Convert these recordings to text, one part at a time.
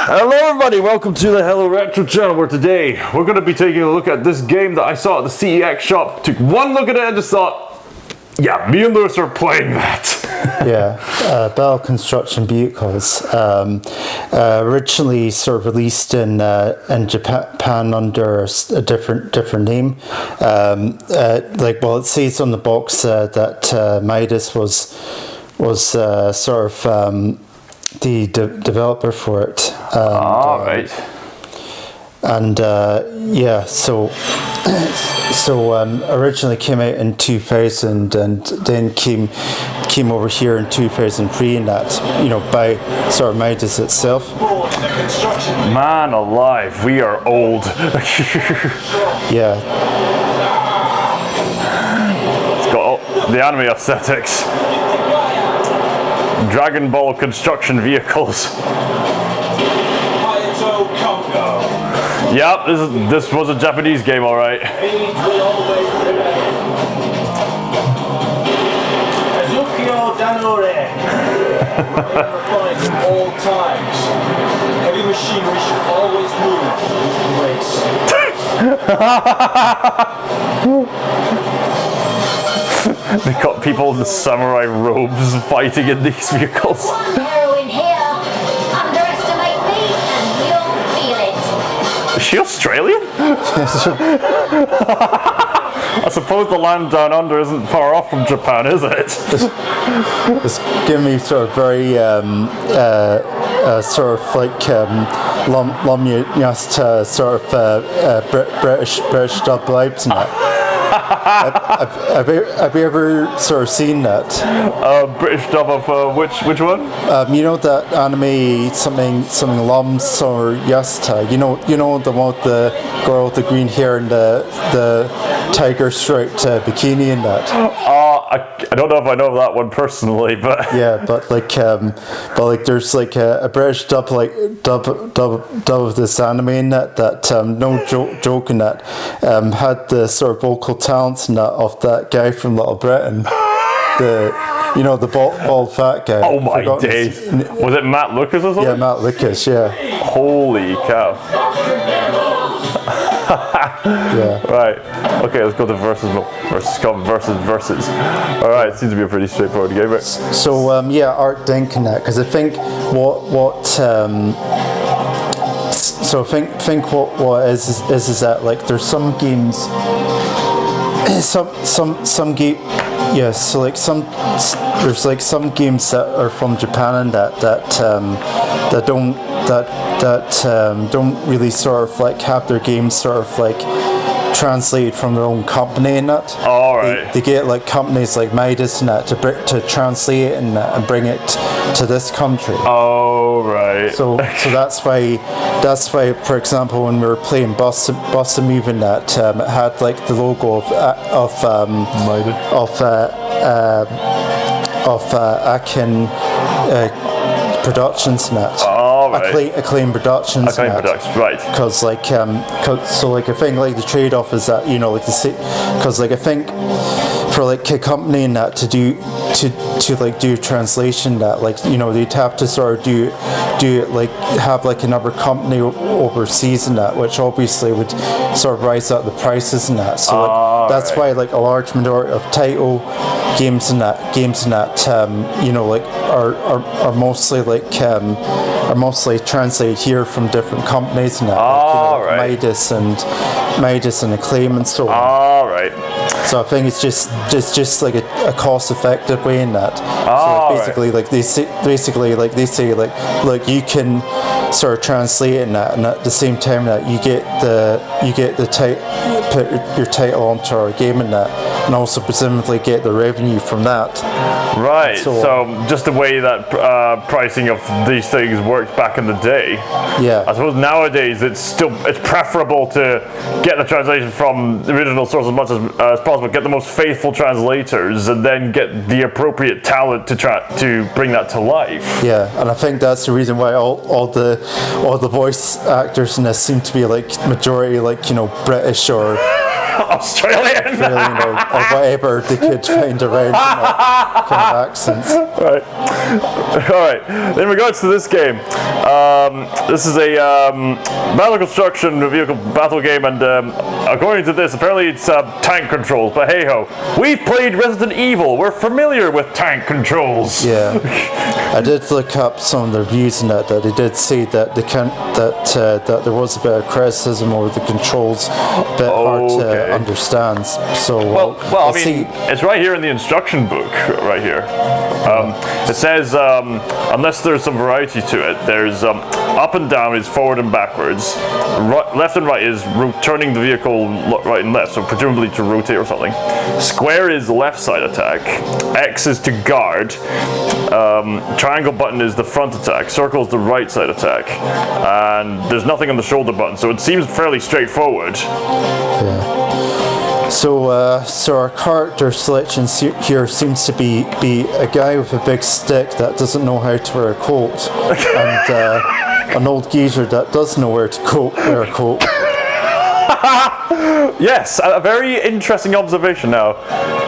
Hello everybody, welcome to the Hello Retro channel, where today we're going to be taking a look at this game that I saw at the CEX shop. Took one look at it and just thought, yeah, me and Lewis are playing that. Battle Construction Vehicles. Originally sort of released in Japan under a different name. It says on the box that Midas was sort of the developer for it. Right. Originally came out in 2000 and then came over here in 2003, and that, by sort of Midas itself. Man alive, we are old. Yeah. It's got all the anime aesthetics. Dragon Ball construction vehicles. Yep, this was a Japanese game, all right. All times. Heavy machinery should always move with grace. They got people in the samurai robes fighting in these vehicles. Heroin here. Underestimate me and you'll feel it. Is she Australian? I suppose the land down under isn't far off from Japan, is it? It's giving me sort of very sort of like Lomyast sort of British dub vibes and that. Have you ever sort of seen that? British dub of which one? You know that anime something Loms or Yasta. You know the one with the girl with the green hair and the tiger striped bikini and that. I don't know if I know that one personally, but yeah, but there's like a British dub of this anime in that no joke in that had the sort of vocal talents and that of that guy from Little Britain, the bald fat guy. oh my days, was it Matt Lucas or something? Yeah, Matt Lucas. Yeah. Holy cow. Yeah. Right. Okay, let's go to versus versus. All right, it seems to be a pretty straightforward game. Right? So Art Dink and that, because I think what is that, like, there's some games, there's like some games that are from Japan and that don't really sort of like have their games sort of like translated from their own company and that. All right. They get like companies like Midas and that to translate it and bring it to this country. Oh right. So that's why, for example, when we were playing Bust a Move in that, it had like the logo of Akin Productions and that. Oh right. Acclaim Productions. Acclaim Productions, right. Because I think like the trade-off is that because like I think for like a company in that to do translation, that like they'd have to sort of do it like have like another company overseas and that, which obviously would sort of rise up the prices and that. So that's why like a large majority of title games in that are mostly translated here from different companies and that, like, Midas and Acclaim and so on. All right. So I think it's just like a cost-effective way in that. They say like you can sort of translate it in that, and at the same time that you get put your title onto our game in that, and also presumably get the revenue from that. Right. So just the way that pricing of these things worked back in the day. Yeah. I suppose nowadays it's preferable to get the translation from the original source as much as possible. Get the most faithful translators, and then get the appropriate talent to bring that to life. Yeah, and I think that's the reason why all the voice actors in this seem to be like majority like British or Australian. or whatever they could find around in that kind of accents. Right. All right. In regards to this game, this is a battle construction vehicle battle game, and according to this, apparently it's tank controls. But hey ho, we've played Resident Evil. We're familiar with tank controls. Yeah, I did look up some of the reviews in that they did say that that there was a bit of criticism over the controls, a bit hard to understand. So Well, I'll I mean, see. it's right here in the instruction book, right here. It says, unless there's some variety to it, there's up and down is forward and backwards. Left and right is turning the vehicle right and left, so presumably to rotate or something. Square is left side attack. X is to guard. Triangle button is the front attack. Circle is the right side attack. And there's nothing on the shoulder button, so it seems fairly straightforward. So our character selection here seems to be a guy with a big stick that doesn't know how to wear a coat, and an old geezer that does know where to wear a coat. Yes, a very interesting observation. Now,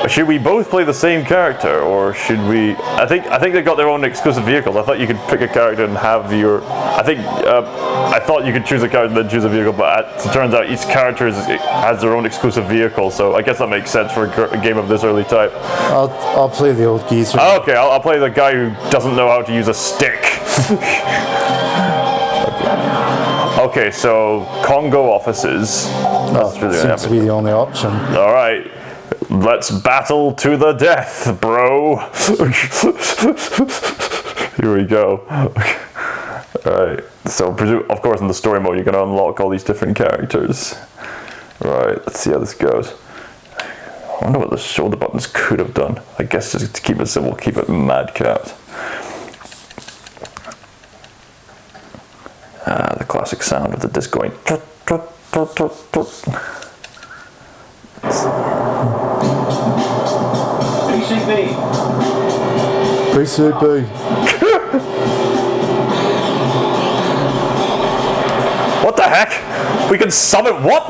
should we both play the same character, or should we? I think they got their own exclusive vehicles. I thought you could pick a character and have your. I thought you could choose a character and then choose a vehicle, but it turns out each character has their own exclusive vehicle. So I guess that makes sense for a game of this early type. I'll play the old geezer. Okay, I'll play the guy who doesn't know how to use a stick. Okay, so Congo offices. That's really Seems to be the only option. all right. Let's battle to the death, bro. Here we go. Alright, so of course in the story mode you're going to unlock all these different characters. Right, let's see how this goes. I wonder what the shoulder buttons could have done. I guess just to keep it simple, keep it madcapped. The classic sound of the disc going. PCB. PCB. What the heck? We can summon what?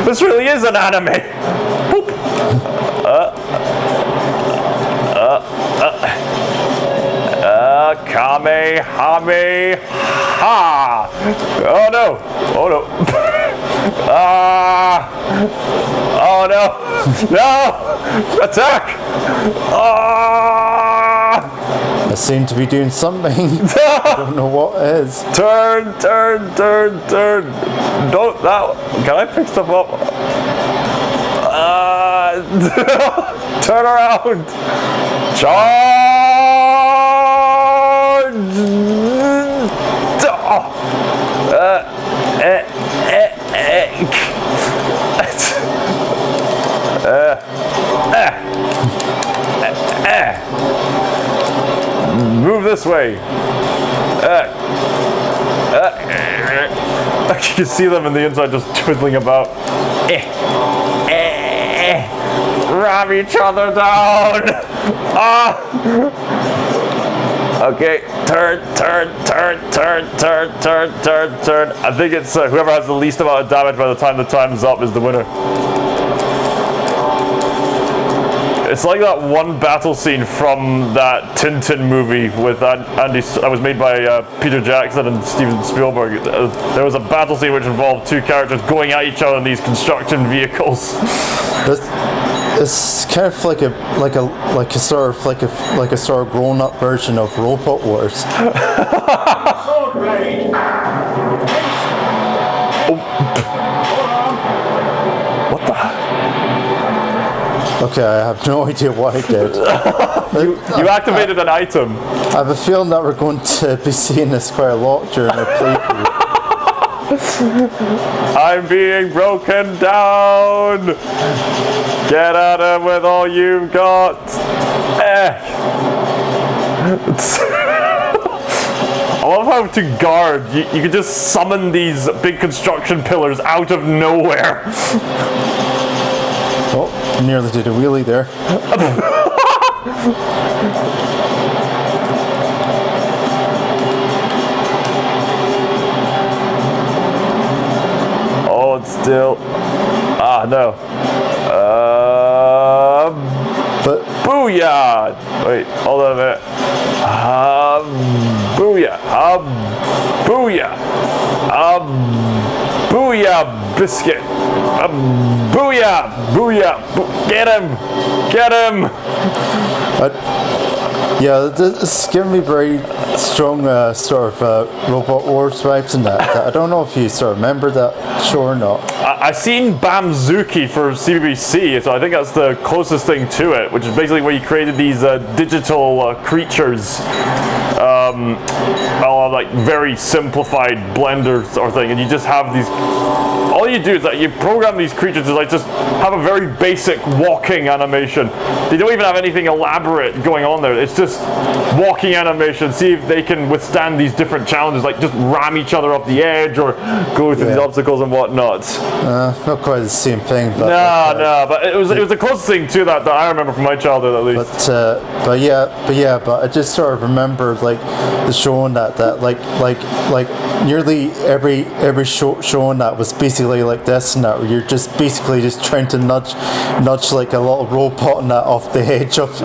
This really is an anime. Boop. Kamehameha. Oh no. Oh no. Oh no. No. Attack. I seem to be doing something. I don't know what it is. Turn. Don't that. Can I pick stuff up? Turn around. Charge. Move this way. You can see them in the inside just twiddling about. Ram each other down. Okay, turn. I think it's whoever has the least amount of damage by the time the time's up is the winner. It's like that one battle scene from that Tintin movie with Andy. That was made by Peter Jackson and Steven Spielberg. There was a battle scene which involved two characters going at each other in these construction vehicles. It's kind of like a sort of grown-up version of Robot Wars. Sword blade. What the? Okay, I have no idea what I did. You activated an item. I have a feeling that we're going to be seeing this quite a lot during our playthrough. I'm being broken down. Get at him with all you've got. I love how to guard, you can just summon these big construction pillars out of nowhere. Oh, nearly did a wheelie there. Oh, it's still. Ah, no. Booyah! Booyah, biscuit! Booyah! Booyah! Get him! Get him! Yeah, this is giving me very strong sort of Robot Wars vibes in that. I don't know if you sort of remember that show or not. I've seen Bamzuki for CBBC, so I think that's the closest thing to it, which is basically where you created these digital creatures, like very simplified Blender sort of thing, and you just have these. All you do is that you program these creatures to like just have a very basic walking animation. They don't even have anything elaborate going on there. It's just walking animation. See if they can withstand these different challenges, like just ram each other off the edge or go through these obstacles and whatnot. Not quite the same thing, but No, but it was the closest thing to that I remember from my childhood at least. But I just sort of remember like the show on that like nearly every show on that was basically like this and that, where you're just basically just trying to nudge like a little robot and that off the edge of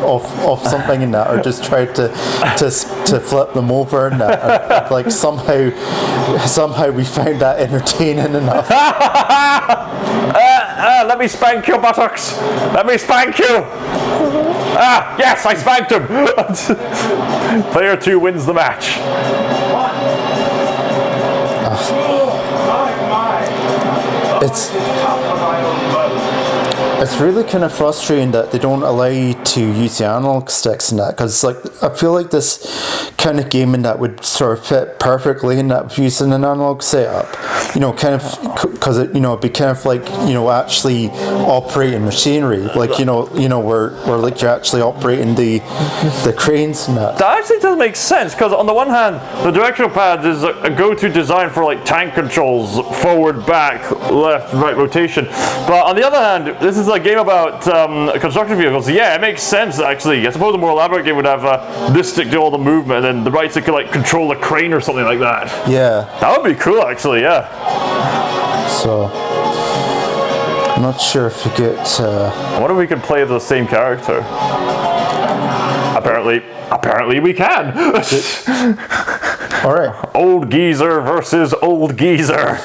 something and that, or just try to flip them over and that. And, like somehow we found that entertaining enough. Let me spank your buttocks. Let me spank you. Yes, I spanked him. Player 2 wins the match. It's really kind of frustrating that they don't allow you to use the analog sticks in that, because like I feel like this kind of gaming that would sort of fit perfectly in that using an analog setup, kind of because it'd be kind of like actually operating machinery, like where like you're actually operating the cranes and that. That actually does make sense, because on the one hand, the directional pad is a go-to design for like tank controls, forward, back, left, right rotation. But on the other hand, this is a game about construction vehicles. Yeah, it makes sense actually. I suppose a more elaborate game would have this stick do all the movement, and then the right stick could like control the crane or something like that. Yeah. That would be cool actually, yeah. So, I'm not sure if you get... I wonder if we could play the same character. Apparently we can. All right. Old geezer versus old geezer.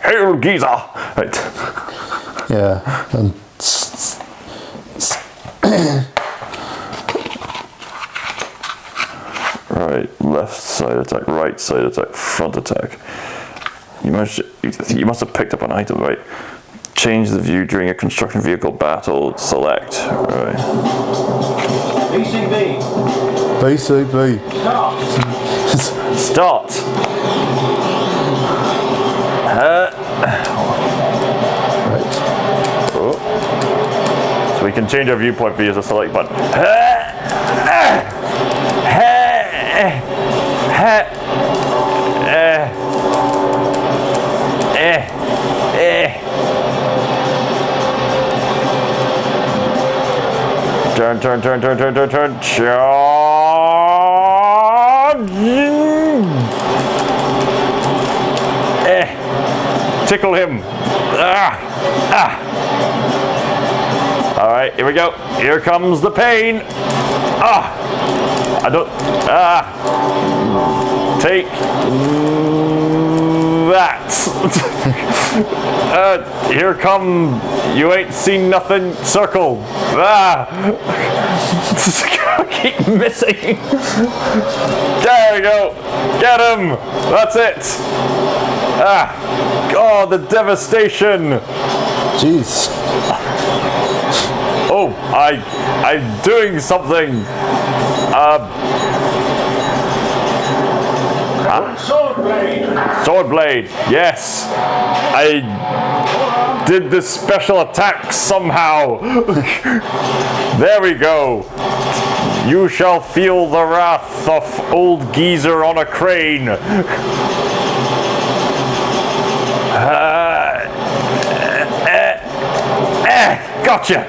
Hail geezer. Right. Yeah. And right, left side attack, right side attack, front attack. You must have picked up an item, right? Change the view during a construction vehicle battle. Select. Right. BCB. Start. Right. Oh. So we can change our viewpoint via the select button. Turn. Tickle him. All right, here we go. Here comes the pain. I don't. Take that. Here come. You ain't seen nothing. Circle. I keep missing. There we go. Get him. That's it. Oh, the devastation. Jeez. Oh, I'm doing something. Sword blade. Sword blade. Yes. I did this special attack somehow. There we go. You shall feel the wrath of old geezer on a crane. Gotcha.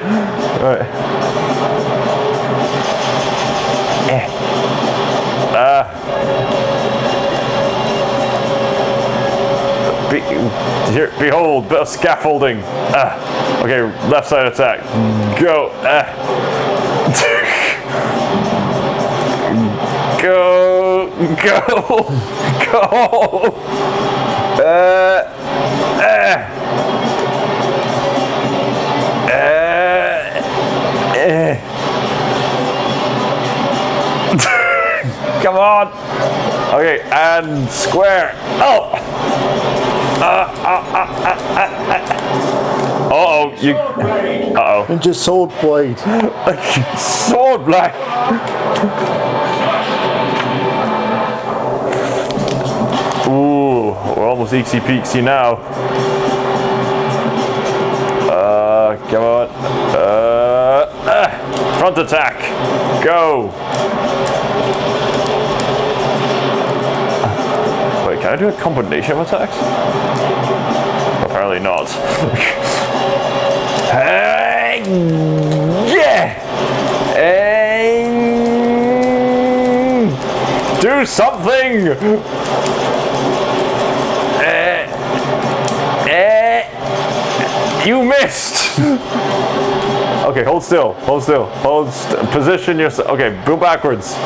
Here, behold, the scaffolding. Okay, left side attack. Go. Go! Go! Come on! Okay, and square. Oh! Uh-oh, you... Uh-oh. And just sword blade. Sword blade! Ooh, we're almost eeksy peeksy now. Come on. Front attack. Go. Wait, can I do a combination of attacks? Apparently not. Hey, yeah. Hey, do something. You missed! Okay, hold still, position yourself. Okay, move backwards.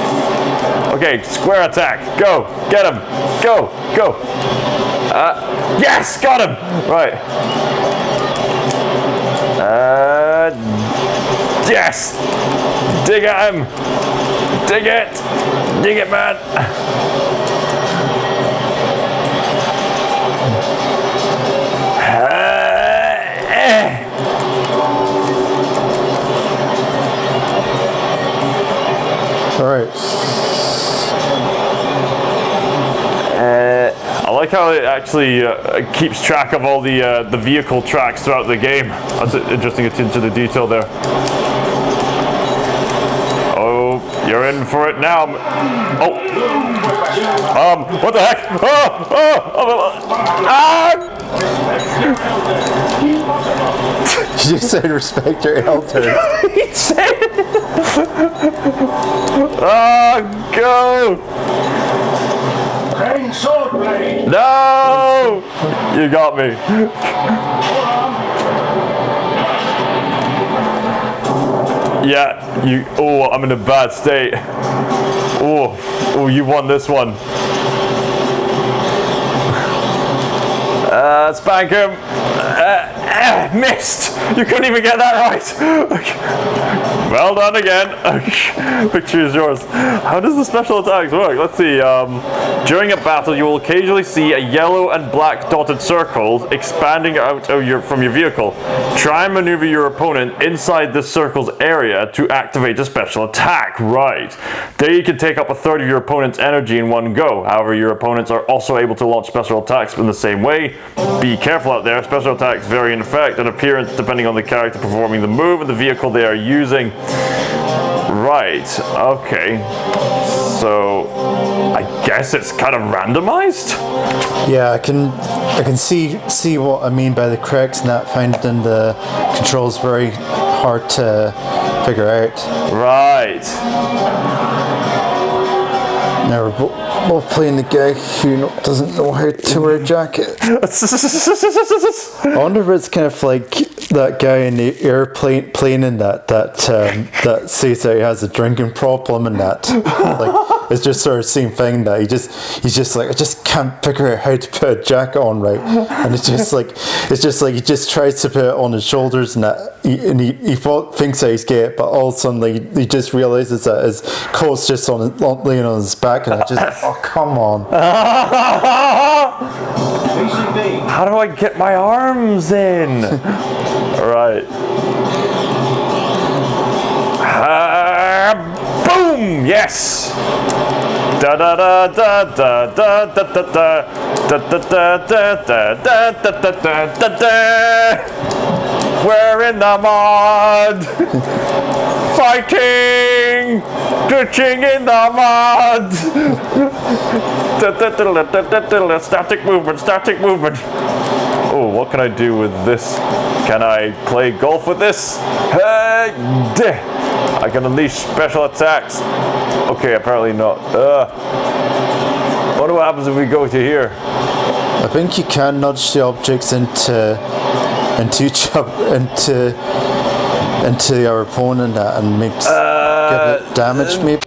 Okay, square attack, go, get him, go. Yes, got him! Right. Yes! Dig at him! Dig it, man! Alright. I like how it actually keeps track of all the vehicle tracks throughout the game. That's an interesting attention to detail there. Oh, you're in for it now. Oh. What the heck? You just said respect your elders. He said it. Go! No! You got me. Yeah, you. Oh, I'm in a bad state. Oh, you won this one. Spank him. Missed! You couldn't even get that right! Well done again. Victory is yours. How does the special attacks work? Let's see. During a battle, you will occasionally see a yellow and black dotted circle expanding out of from your vehicle. Try and maneuver your opponent inside this circle's area to activate a special attack. Right. There you can take up a third of your opponent's energy in one go. However, your opponents are also able to launch special attacks in the same way. Be careful out there. Special attacks vary in effect and appearance depending on the character performing the move and the vehicle they are using. Right, okay. So I guess it's kind of randomized? Yeah, I can see what I mean by the cracks, not finding the controls very hard to figure out. Right. Now we're both playing the guy who doesn't know how to wear a jacket. I wonder if it's kind of like that guy in the airplane in that says that he has a drinking problem and that. Like, it's just sort of the same thing that he's just like, I just can't figure out how to put a jacket on right, and it's just like he just tries to put it on his shoulders and that, he thinks that he's gay, but all of a sudden like, he just realizes that his coat's just laying on his back, and I just oh come on. How do I get my arms in? Right. Boom! Yes. Da da da da da da da da da da da da da da da da da. We're in the mud, fighting, ditching in the mud. Static movement. Oh, what can I do with this? Can I play golf with this? I can unleash special attacks. Okay, apparently not. What happens if we go to here? I think you can nudge the objects into your opponent and makes give it damage maybe.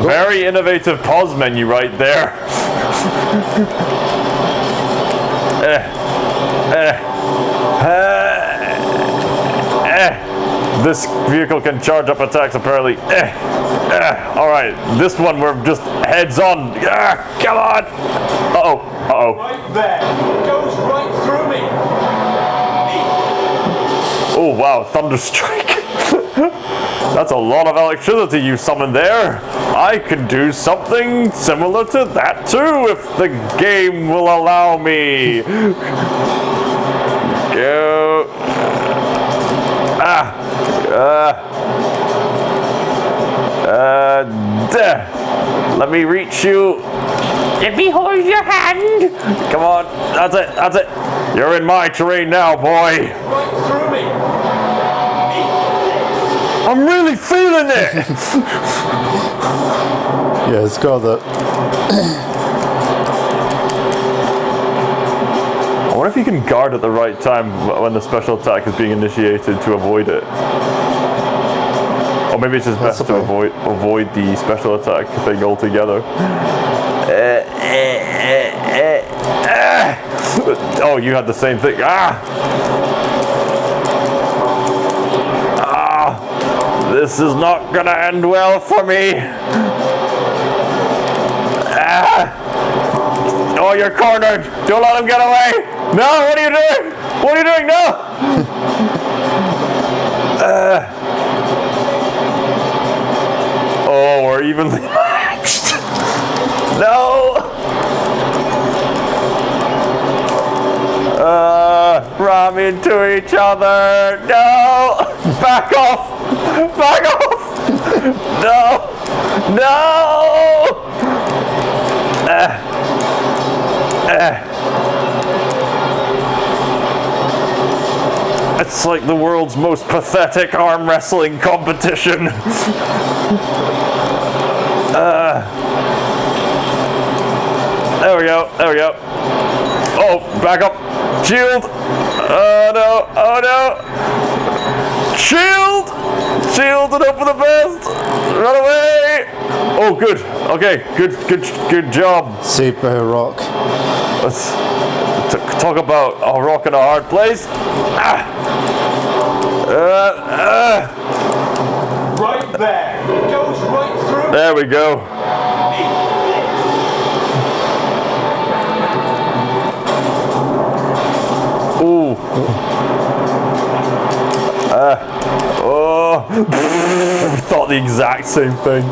Very innovative pause menu right there. This vehicle can charge up attacks apparently. Alright, this one we're just heads on. Come on! Uh-oh, uh-oh. Right there. Goes right through me. Oh wow, Thunderstrike. That's a lot of electricity you summoned there. I can do something similar to that too if the game will allow me. Go. Let me reach you. Let me hold your hand. Come on, that's it, that's it. You're in my terrain now, boy. Right through me. I'm really feeling it. Yeah, it's got that. I wonder if you can guard at the right time when the special attack is being initiated to avoid it. Or maybe it's just best to avoid the special attack thing altogether. Oh, you had the same thing. This is not gonna end well for me. Oh, you're cornered. Don't let him get away. No, what are you doing? What are you doing? No. Oh, we're evenly matched. No. Ram into each other. No. Back off. Back off. No. No. It's like the world's most pathetic arm wrestling competition. There we go, there we go. Oh, back up. Shield. Oh no, oh no. Shield. Shield and hope for the best. Run away. Oh, good. Okay, good job. Saved by a rock. Let's talk about a rock in a hard place. Right there. Goes right through. There we go. Ooh. We thought the exact same thing.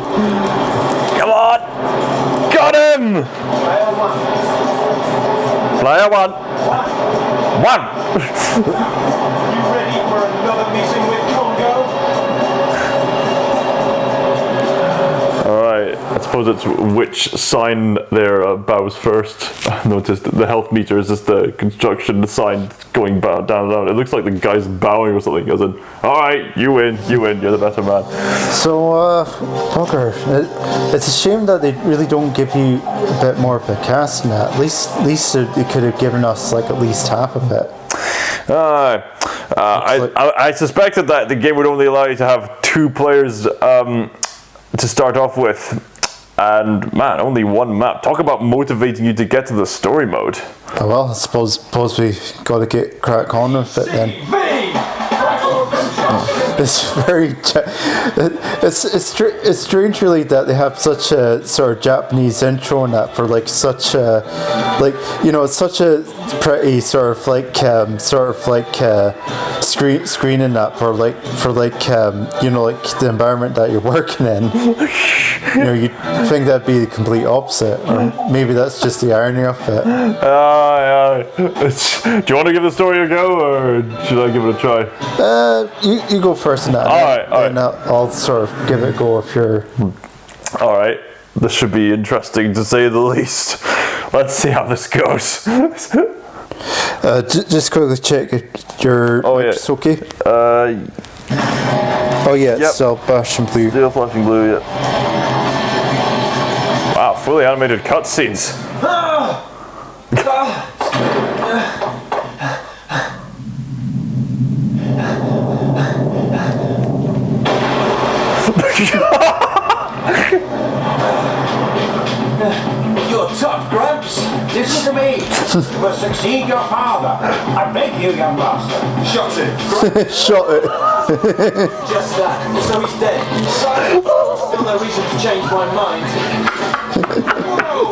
Come on. Got him. Player one. One. You ready for another meeting with Congo? Alright, I suppose it's which sign there bows first. I noticed that the health meter is just the construction sign going down, down. It looks like the guy's bowing or something. As in, alright, you win, you're the better man. So, Bugger, it's a shame that they really don't give you a bit more of a cast in that. At least they could have given us like at least half of it. I suspected that the game would only allow you to have 2 players to start off with. And man, only one map. Talk about motivating you to get to the story mode. Oh well, I suppose we got to get crack on with it then. It's very, it's strange really that they have such a sort of Japanese intro in that for like such a, like, you know, it's such a pretty sort of like screen in that for like you know, like the environment that you're working in. You know, you'd think that'd be the complete opposite, or maybe that's just the irony of it. Do you want to give the story a go, or should I give it a try? You go first in that. All right. I'll sort of give it a go if you're. All right. This should be interesting to say the least. Let's see how this goes. Just quickly check if your mic's okay. Oh yeah, it's still flashing blue. Still flashing blue, yeah. Wow, fully animated cutscenes. You're tough, Gramps. Listen to me. You must succeed your father. I beg you, young master. Shot it. Shot it. Just that. So he's dead. Still no reason to change my mind. Whoa!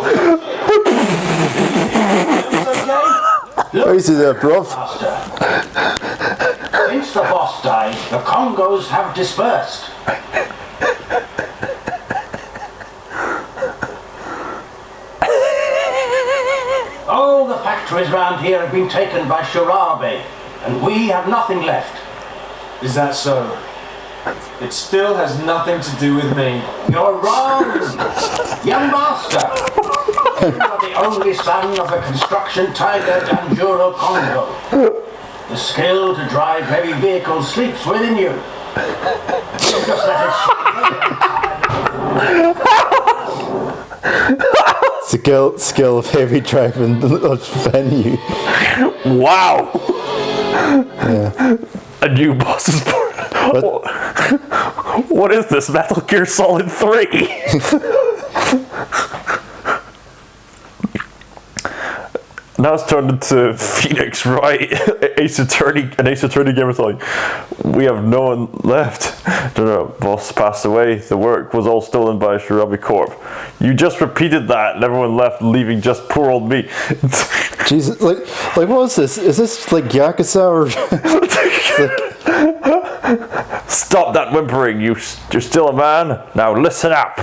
Look, Easy there, bruv. master. Since the boss died, the Congos have dispersed. All the factories round here have been taken by Shirabe, and we have nothing left. Is that so? It still has nothing to do with me. You're wrong, young master. You are the only son of the construction tiger Danjuro Congo. The skill to drive heavy vehicles sleeps within you. You just let it Skill of heavy driving of venue. Wow. A new boss is born. What is this? Metal Gear Solid 3? Now it's turned into Phoenix Wright, an Ace Attorney game or something. We have no one left. The boss passed away. The work was all stolen by Shirabe Corp. You just repeated that, and everyone left, leaving just poor old me. Jesus, like what is this? Is this like Yakuza or? Stop that whimpering. You're still a man. Now listen up.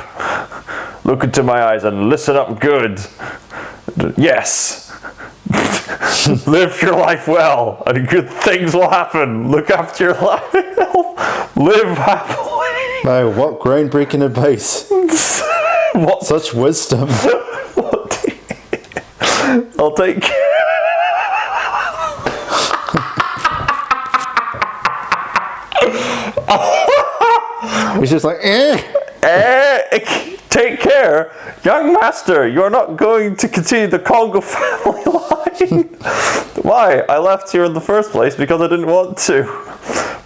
Look into my eyes and listen up good. Yes. Live your life well, and good things will happen. Look after your life. Live happily. Wow, what groundbreaking advice! What? Such wisdom. I'll take care. He's just like, Take care, young master. You're not going to continue the Congo family line. Why? I left here in the first place because I didn't want to.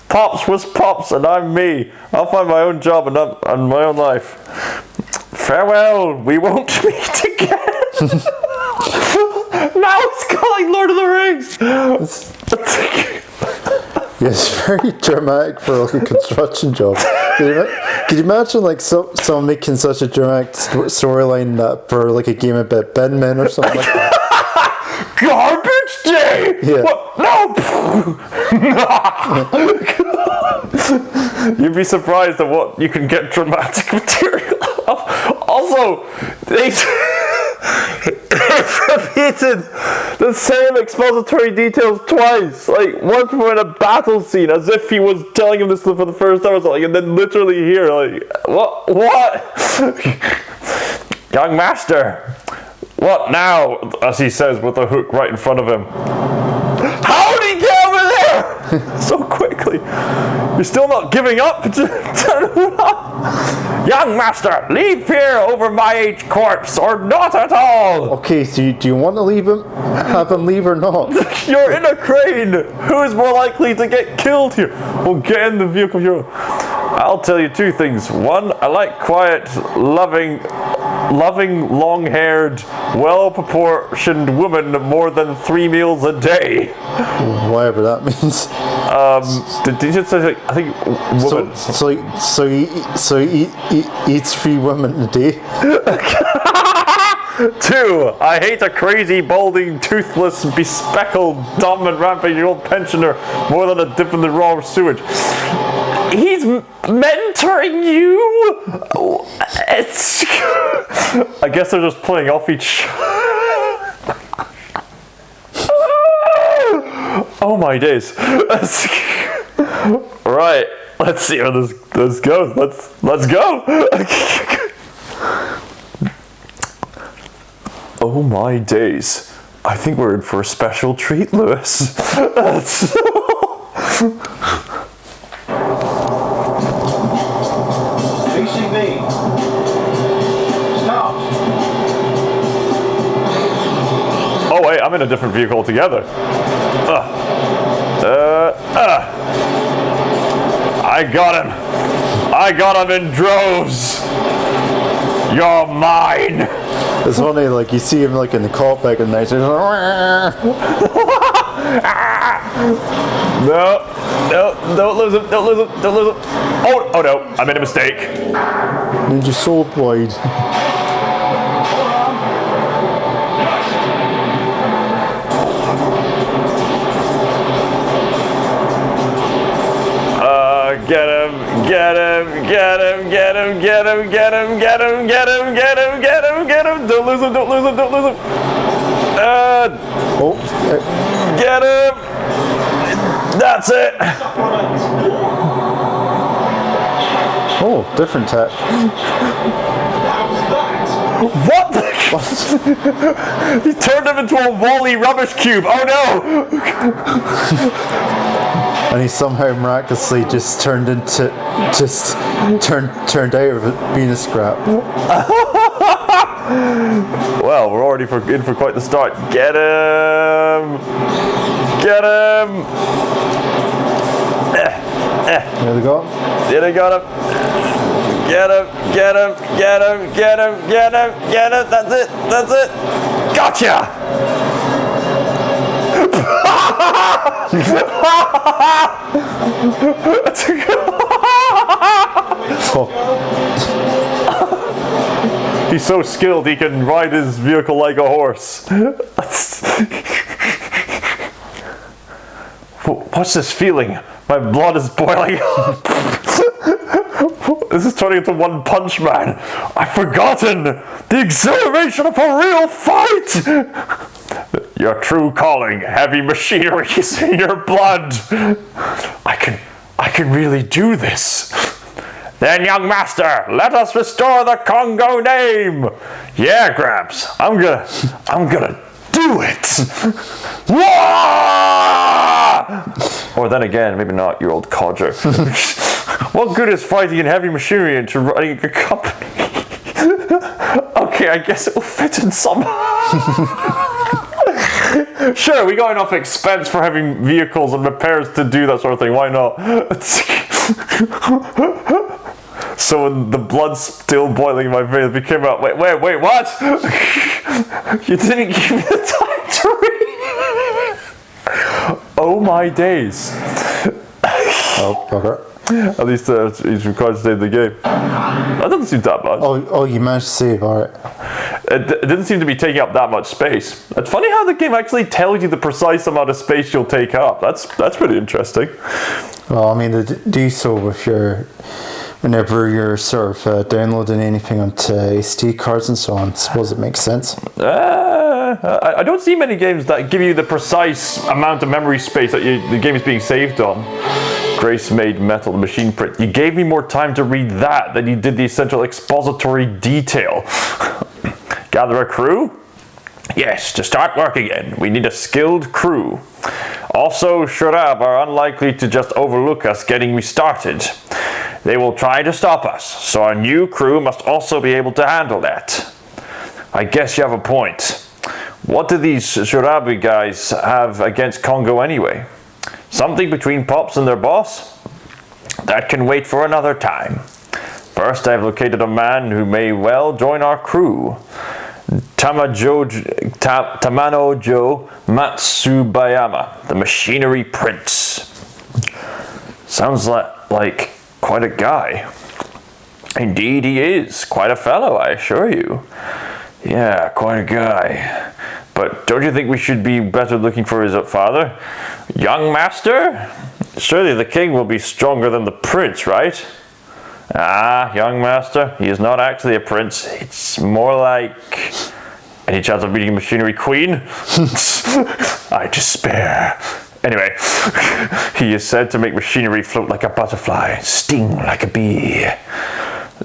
Pops was Pops, and I'm me. I'll find my own job and my own life. Farewell. We won't meet again. Now it's calling Lord of the Rings. it's very dramatic for like a construction job. Could you imagine like someone making such a dramatic storyline that for like a game about bin men or something like that? Garbage day. Yeah. What? No. You'd be surprised at what you can get dramatic material of. Also, they repeated the same expository details twice. Like once we're in a battle scene, as if he was telling him this for the first time or something, and then literally here, like what? Young master. What now? As he says with a hook right in front of him. How did he get over there? So quickly. You're still not giving up? Young master, leave here over my aged corpse, or not at all. Okay, so do you want to have him leave or not? You're in a crane. Who is more likely to get killed here? Well, get in the vehicle here. I'll tell you two things. One, I like quiet, loving, long-haired, well-proportioned women more than 3 meals a day. Whatever that means. Did you just say, I think, woman? So he eats 3 women a day. 2, I hate a crazy, balding, toothless, bespeckled, dumb and rampant old pensioner more than a dip in the raw sewage. He's mentoring you? It's... I guess they're just playing off each... Oh my days. Right, let's see how this goes. Let's go. Oh my days. I think we're in for a special treat, Lewis. VCB. Stop. Oh wait, I'm in a different vehicle altogether. I got him in droves. You're mine! It's funny, like you see him like in the cockpit and he's just No, don't lose him, don't lose him, don't lose him. Oh no, I made a mistake. Ninja Soul Blade. Get him, get him, get him, get him, get him, get him, get him, get him, get him, get him, get him. Don't lose him, don't lose him, don't lose him. Oh, Get him! That's it! oh, different tech. What the? He turned him into a Wally rubbish cube. Oh no! And he somehow miraculously just turned out of it being a scrap. Well, we're already in for quite the start. Get him! Get him! There they go. Did I got him? Get him! Get him! Get him! Get him! Get him! Get him! That's it! That's it! Gotcha! Oh, He's so skilled he can ride his vehicle like a horse. What's this feeling? My blood is boiling up. This is turning into One Punch Man. I've forgotten the exhilaration of a real fight. Your true calling, heavy machinery is in your blood. I can really do this. Then, young master, let us restore the Congo name. Yeah, Gramps, I'm gonna do it. Or then again, maybe not, you old codger. What good is fighting in heavy machinery into running a company? Okay, I guess it will fit in somehow. Sure, we got enough expense for having vehicles and repairs to do that sort of thing. Why not? So when the blood's still boiling in my veins, it came out. Wait, what? You didn't give me the time to read. Oh my days. oh, okay. At least he's required to stay in the game. That doesn't seem that much. Oh, you managed to save, alright. It didn't seem to be taking up that much space. It's funny how the game actually tells you the precise amount of space you'll take up. That's pretty interesting. Well, I mean, they do so with whenever you're sort of downloading anything onto SD cards and so on. I suppose it makes sense. I don't see many games that give you the precise amount of memory space that the game is being saved on. Grace made metal machine print. You gave me more time to read that than you did the essential expository detail. Gather a crew? Yes, to start work again, we need a skilled crew. Also, Shurab are unlikely to just overlook us getting restarted. They will try to stop us, so our new crew must also be able to handle that. I guess you have a point. What do these Shurabi guys have against Congo anyway? Something between Pops and their boss? That can wait for another time. First, I've located a man who may well join our crew. Tamanojo Matsubayama, the Machinery Prince. Sounds like quite a guy. Indeed he is. Quite a fellow, I assure you. Yeah, quite a guy. But don't you think we should be better looking for his father? Young master? Surely the king will be stronger than the prince, right? Ah, young master, he is not actually a prince. It's more like... Any chance of meeting a machinery queen? I despair. Anyway, he is said to make machinery float like a butterfly, sting like a bee.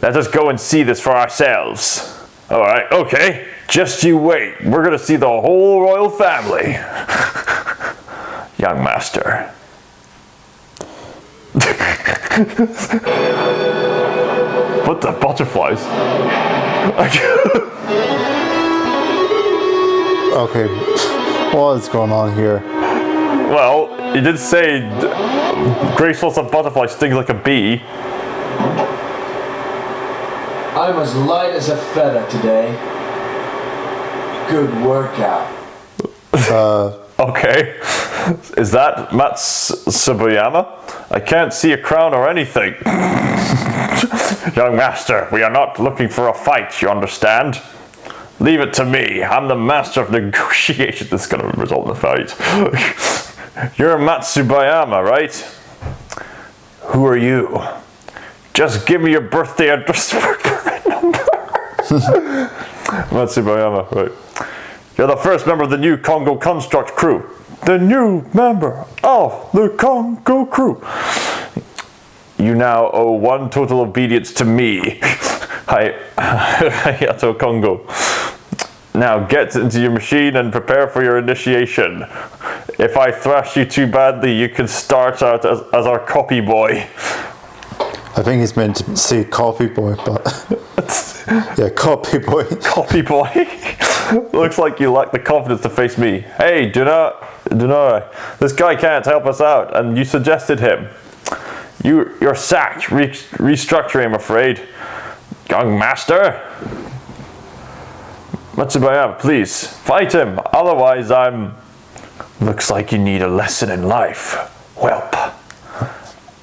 Let us go and see this for ourselves. Alright, okay. Just you wait. We're gonna see the whole royal family. Young master. What the butterflies? Okay, what is going on here? Well, you did say graceful as a butterfly stings like a bee. I'm as light as a feather today. Good workout. Okay. Is that Matsubuyama? I can't see a crown or anything. Young master, we are not looking for a fight, you understand? Leave it to me. I'm the master of negotiation. This is going to result in a fight. You're Matsubuyama, right? Who are you? Just give me your birthday address permit number. Matsubuyama, right. You're the first member of the new Congo Construct crew. The new member of the Congo crew. You now owe 1 total obedience to me. Hayato Congo. Now get into your machine and prepare for your initiation. If I thrash you too badly, you can start out as our copy boy. I think he's meant to say copy boy, but yeah, copy boy. Copy boy? Looks like you lack the confidence to face me. Hey, Denora, this guy can't help us out, and you suggested him. You're sacked. Restructure, I'm afraid. Young master? Matsubuyama, please, fight him. Otherwise, Looks like you need a lesson in life. Whelp.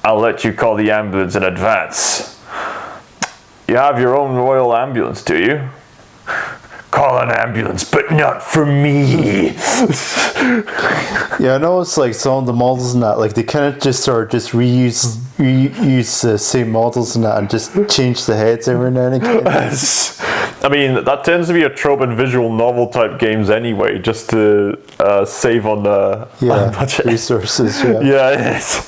I'll let you call the ambulance in advance. You have your own royal ambulance, do you? Call an ambulance, but not for me. Yeah, I know it's like some of the models and that, like they kind of just sort of just reuse the same models and that and just change the heads every now and again. I mean, that tends to be a trope in visual novel type games anyway, just to save on the budget. Resources, yeah. Yeah, it is.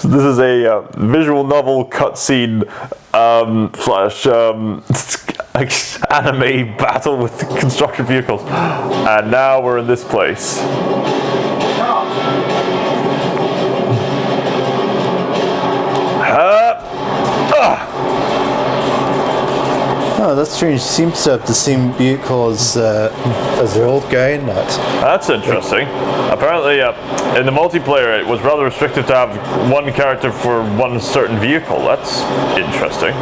So this is a visual novel cutscene / anime battle with construction vehicles. And now we're in this place. Oh, that's strange. Seems to have the same vehicle as the old guy in that. That's interesting. Apparently, in the multiplayer, it was rather restricted to have one character for one certain vehicle. That's interesting.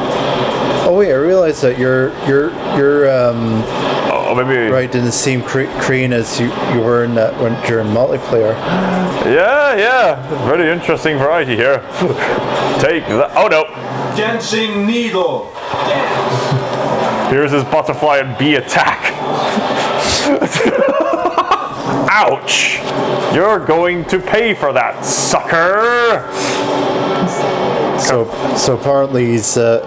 Oh wait, I realized that you're maybe right in the same crane as you were in that when during multiplayer. Yeah. Very interesting variety here. Take that. Oh no. Dancing needle. Dance. Here's his butterfly and bee attack. Ouch! You're going to pay for that, sucker! So apparently he's what's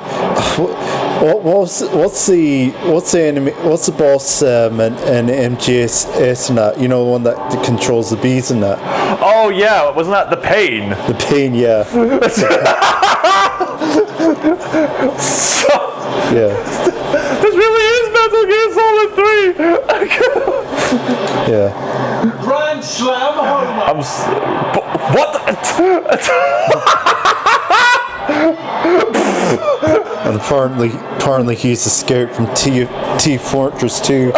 the boss in MGS and that, you know, the one that controls the bees and that? Oh yeah, wasn't that the pain? The pain, yeah. Yeah. This really is Metal Gear Solid 3! Yeah. Grand Slam home. What? And apparently he's escaped from T Fortress 2.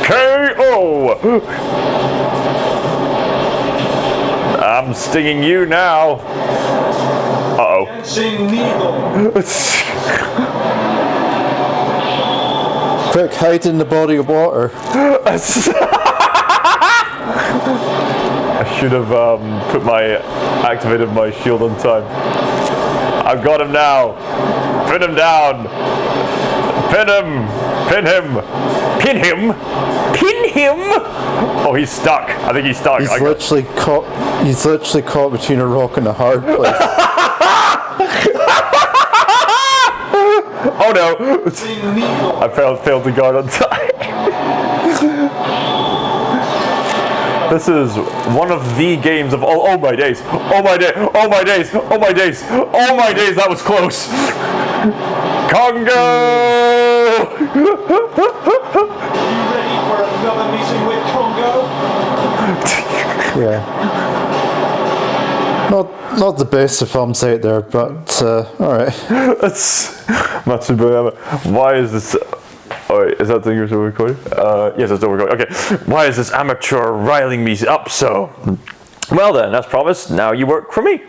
KO! I'm stinging you now. Uh-oh. Dancing needle. Quick, hide in the body of water. I should have activated my shield on time. I've got him now. Pin him down. Pin him. Pin him. Pin him. Pin him. Oh, he's stuck. I think he's stuck. He's literally caught between a rock and a hard place. Oh no! I failed to guard on time. This is one of the games of oh my days. Oh my days. Oh my days. Oh my days. Oh my days, that was close. Congo! You ready for another meeting with Congo? Yeah. Not the best of films out there, but alright. That's Matsubuyama. Why is this? Oh wait, is that thing still recording? Yes, it's still recording. Okay. Why is this amateur riling me up so? Well then, as promised, now you work for me.